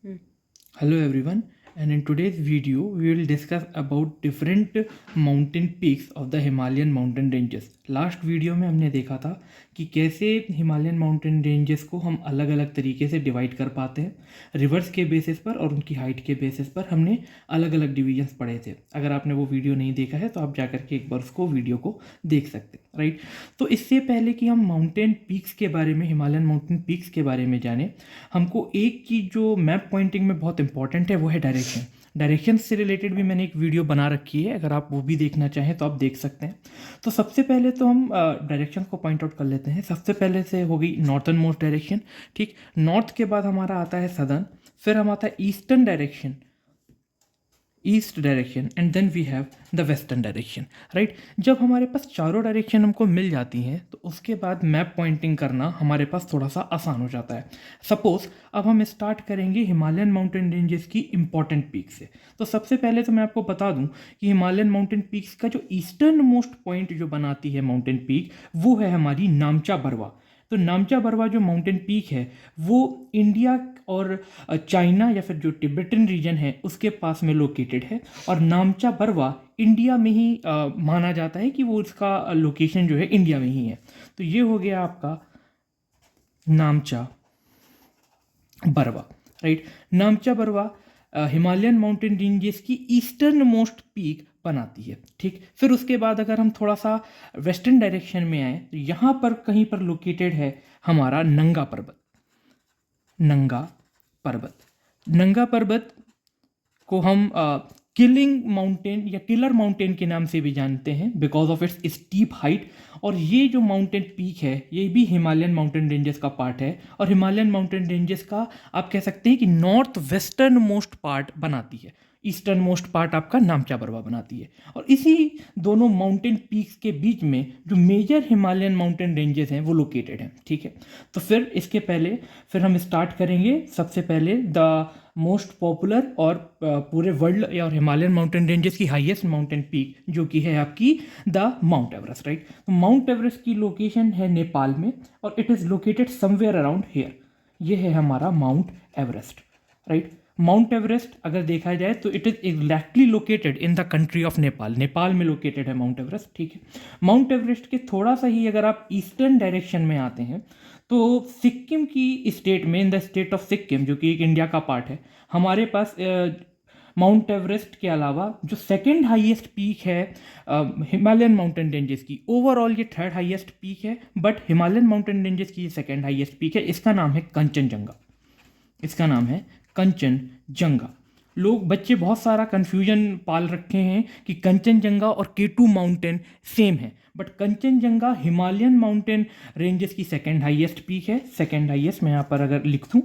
Hello everyone, and in today's video we will discuss about different mountain peaks of the Himalayan mountain ranges. Last video में हमने देखा था कि कैसे Himalayan mountain ranges को हम अलग अलग तरीके से डिवाइड कर पाते हैं रिवर्स के बेसिस पर और उनकी हाइट के बेसिस पर हमने अलग अलग डिवीजन्स पढ़े थे. अगर आपने वो वीडियो नहीं देखा है तो आप जाकर के एक बार उसको वीडियो को देख सकते हैं, राइट. तो इससे पहले कि हम माउंटेन पीक्स के बारे में, हिमालयन माउंटेन पीक्स के बारे में जाने, हमको एक चीज़ जो मैप पॉइंटिंग में बहुत इंपॉर्टेंट है वो है डायरेक्शन. डायरेक्शन से रिलेटेड भी मैंने एक वीडियो बना रखी है, अगर आप वो भी देखना चाहें तो आप देख सकते हैं. तो सबसे पहले तो हम डायरेक्शन को पॉइंट आउट कर लेते हैं. सबसे पहले से हो गई नॉर्थन मोस्ट डायरेक्शन, ठीक. नॉर्थ के बाद हमारा आता है सदर्न, फिर हम आता है eastern direction, east direction, and then we have the western direction, right. जब हमारे पास चारों डायरेक्शन हमको मिल जाती हैं तो उसके बाद मैप पॉइंटिंग करना हमारे पास थोड़ा सा आसान हो जाता है. सपोज अब हम स्टार्ट करेंगे हिमालयन माउंटेन रेंजेस की इंपॉर्टेंट पीक से. तो सबसे पहले तो मैं आपको बता दूं कि हिमालयन माउंटेन पीक्स का जो ईस्टर्न मोस्ट पॉइंट जो बनाती है माउंटेन पीक, वो है हमारी नामचा बरवा. तो नामचा बरवा जो माउंटेन पीक है वो इंडिया और चाइना या फिर जो तिब्बतन रीजन है उसके पास में लोकेटेड है. और नामचा बरवा इंडिया में ही माना जाता है कि वो उसका लोकेशन जो है इंडिया में ही है. तो ये हो गया आपका नामचा Barwa, right. नामचा Barwa Himalayan mountain ranges की ईस्टर्न मोस्ट पीक बनाती है, ठीक. फिर उसके बाद अगर हम थोड़ा सा वेस्टर्न डायरेक्शन में आए तो यहाँ पर कहीं पर लोकेटेड है हमारा नंगा पर्वत. नंगा पर्वत, नंगा पर्वत को हम किलिंग माउंटेन या किलर माउंटेन के नाम से भी जानते हैं because of its steep height. और ये जो माउंटेन पीक है ये भी हिमालयन माउंटेन रेंजेस का पार्ट है, और हिमालयन माउंटेन रेंजेस का आप कह सकते हैं कि नॉर्थ वेस्टर्न मोस्ट पार्ट बनाती है. ईस्टर्न मोस्ट पार्ट आपका नामचा बरवा बनाती है. और इसी दोनों माउंटेन पीक्स के बीच में जो मेजर हिमालयन माउंटेन रेंजेस हैं वो लोकेटेड हैं, ठीक है. तो फिर इसके पहले फिर हम स्टार्ट करेंगे सबसे पहले द मोस्ट पॉपुलर और पूरे वर्ल्ड और हिमालयन माउंटेन रेंजेस की हाईएस्ट माउंटेन पीक जो कि है आपकी द माउंट एवरेस्ट, राइट. तो माउंट एवरेस्ट की लोकेशन है नेपाल में और it is located somewhere around hair. ये है हमारा mount Everest, right. Mount Everest अगर देखा जाए तो it is exactly located in the country of Nepal. Nepal में लोकेटेड है माउंट एवरेस्ट, ठीक है. माउंट एवरेस्ट के थोड़ा सा ही अगर आप ईस्टर्न डायरेक्शन में आते हैं तो सिक्किम की स्टेट में, इन द स्टेट ऑफ सिक्किम जो कि एक इंडिया का पार्ट है, हमारे पास माउंट एवरेस्ट के अलावा जो सेकंड हाईएस्ट पीक है हिमालयन माउंटेन रेंजेस की, ओवरऑल ये थर्ड हाईएस्ट पीक है बट हिमालयन माउंटेन रेंजेस की ये सेकंड हाईएस्ट पीक है. इसका नाम है कंचनजंगा. इसका नाम है कंचनजंगा. लोग बच्चे बहुत सारा कन्फ्यूजन पाल रखे हैं कि कंचनजंगा और केटू माउंटेन सेम है, but Kanchenjunga Himalayan mountain ranges की सेकंड हाईएस्ट पीक है. सेकंड हाईएस्ट मैं यहाँ पर अगर लिख दूँ,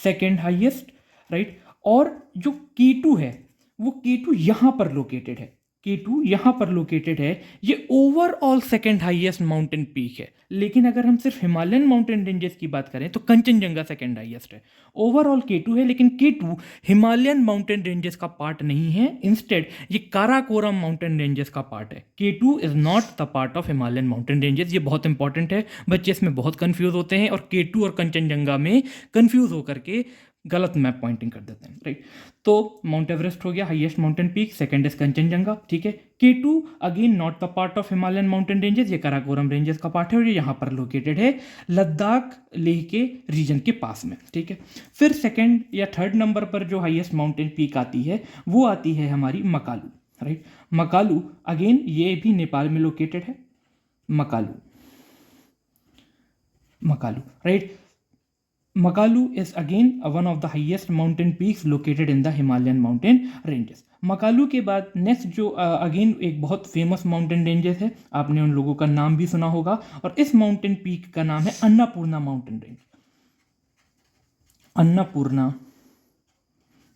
सेकंड हाईएस्ट, राइट. और जो केटू है वो केटू यहाँ पर लोकेटेड है. केटू यहाँ पर लोकेटेड है. ये overall second highest mountain peak है. लेकिन अगर हम सिर्फ हिमालयन माउंटेन रेंजेस की बात करें तो कंचनजंगा सेकंड हाईएस्ट है. ओवरऑल केटू है, लेकिन केटू हिमालयन माउंटेन रेंजेस का पार्ट नहीं है. इंस्टेड ये काराकोरम माउंटेन रेंजेस का पार्ट है. K two is not the part of Himalayan mountain ranges. ये बहुत इंपॉर्टेंट है, बच्चे इसमें बहुत कंफ्यूज होते हैं और केटू और कंचनजंगा में कंफ्यूज होकर के गलत मैप पॉइंटिंग कर देते हैं, राइट. तो माउंट एवरेस्ट हो गया highest mountain peak, second is Kanchenjunga, ठीक है. K two again not the part of Himalayan mountain ranges, ये काराकोरम रेंजेस का पार्ट है और ये यहाँ पर लोकेटेड है लद्दाख लेह के रीजन के पास में, ठीक है. फिर सेकंड या थर्ड नंबर पर जो हाईएस्ट माउंटेन पीक आती है वो आती है हमारी मकालू, राइट. मकालू अगेन ये भी नेपाल में लोकेटेड है. Makalu, Makalu, right. Makalu is again one of the highest mountain peaks located in the Himalayan mountain ranges. Makalu के बाद नेक्स्ट जो अगेन एक बहुत फेमस माउंटेन रेंजेस है, आपने उन लोगों का नाम भी सुना होगा, और इस माउंटेन पीक का नाम है Annapurna mountain range. Annapurna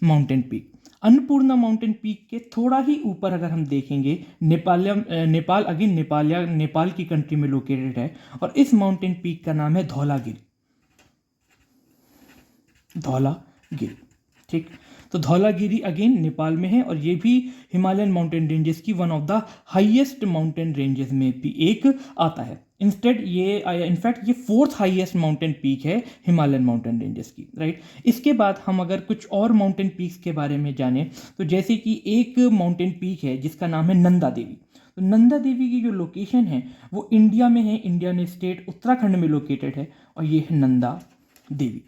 mountain peak. Annapurna mountain peak के थोड़ा ही ऊपर अगर हम देखेंगे नेपाल अगेन नेपाल की कंट्री में लोकेटेड है और इस माउंटेन पीक का नाम है धौलागिरी. धौलागिरी, ठीक. तो धौलागिरी अगेन नेपाल में है और ये भी हिमालयन माउंटेन रेंजेस की one of the highest mountain ranges में भी एक आता है। इंस्टेड ये इनफैक्ट ये फोर्थ हाईएस्ट माउंटेन पीक है हिमालयन माउंटेन रेंजेस की, राइट। इसके बाद हम अगर कुछ और माउंटेन पीक्स के बारे में जानें तो जैसे कि एक माउंटेन पीक है जिसका नाम है नंदा देवी। तो नंदा देवी की जो लोकेशन है वो इंडिया में है, इंडियन स्टेट उत्तराखंड में लोकेटेड है और ये है नंदा देवी।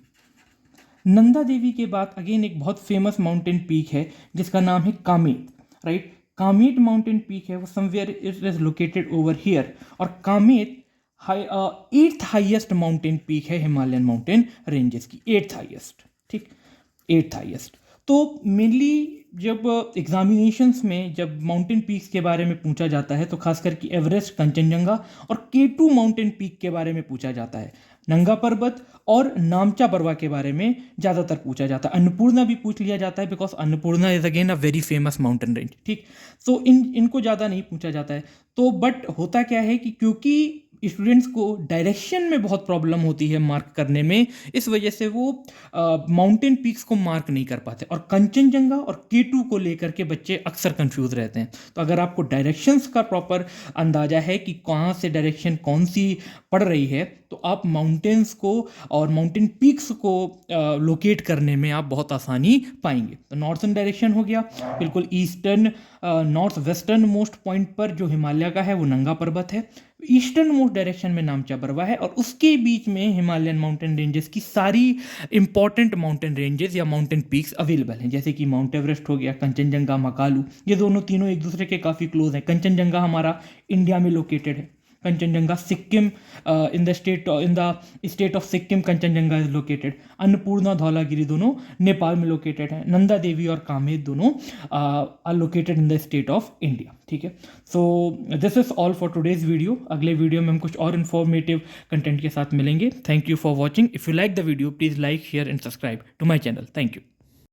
नंदा देवी के बाद अगेन एक बहुत फेमस माउंटेन पीक है जिसका नाम है Kamet, right. Kamet mountain peak है वो somewhere it is located over here और Kamet eighth highest mountain peak है हिमालयन माउंटेन रेंजेस की, एट्थ हाईएस्ट, ठीक, एट्थ हाईएस्ट। तो मेनली जब एग्जामिनेशंस में जब माउंटेन पीक्स के बारे में पूछा जाता है तो खास करके एवरेस्ट, कंचनजंगा और K2 माउंटेन पीक के बारे में पूछा जाता है। नंगा पर्वत और नामचा बरवा के बारे में ज़्यादातर पूछा जाता है। अन्नपूर्णा भी पूछ लिया जाता है because Annapurna is again a very famous mountain range, ठीक। तो इनको ज़्यादा नहीं पूछा जाता है। तो बट होता क्या है कि क्योंकि स्टूडेंट्स को डायरेक्शन में बहुत प्रॉब्लम होती है मार्क करने में, इस वजह से वो माउंटेन पीक्स को मार्क नहीं कर पाते और कंचनजंगा और K2 को लेकर के बच्चे अक्सर कंफ्यूज रहते हैं। तो अगर आपको डायरेक्शंस का प्रॉपर अंदाजा है कि कहाँ से डायरेक्शन कौन सी पड़ रही है तो आप माउंटेन्स को और माउंटेन पीक्स को लोकेट करने में आप बहुत आसानी पाएंगे। तो नॉर्थर्न डायरेक्शन हो गया, बिल्कुल eastern north western most point पर जो हिमालय का है वो नंगा पर्वत है, ईस्टर्न मोस्ट डायरेक्शन में नामचा बरवा है और उसके बीच में हिमालयन माउंटेन रेंजेस की सारी इंपॉर्टेंट माउंटेन रेंजेस या माउंटेन पीक्स अवेलेबल हैं, जैसे कि माउंट एवरेस्ट हो गया, कंचनजंगा, मकालू। ये दोनों तीनों एक दूसरे के काफ़ी क्लोज हैं। कंचनजंगा हमारा इंडिया में लोकेटेड है, कंचनजंगा सिक्किम इन the state of Sikkim Kanchenjunga is located. Annapurna, Dhaulagiri दोनों नेपाल में लोकेटेड है। नंदा देवी और कामेत दोनों are located in the state of India, ठीक है। So this is all for today's video. अगले वीडियो में हम कुछ और इन्फॉर्मेटिव कंटेंट के साथ मिलेंगे। Thank you for watching. If you like the video please like, share and subscribe to my channel. Thank you.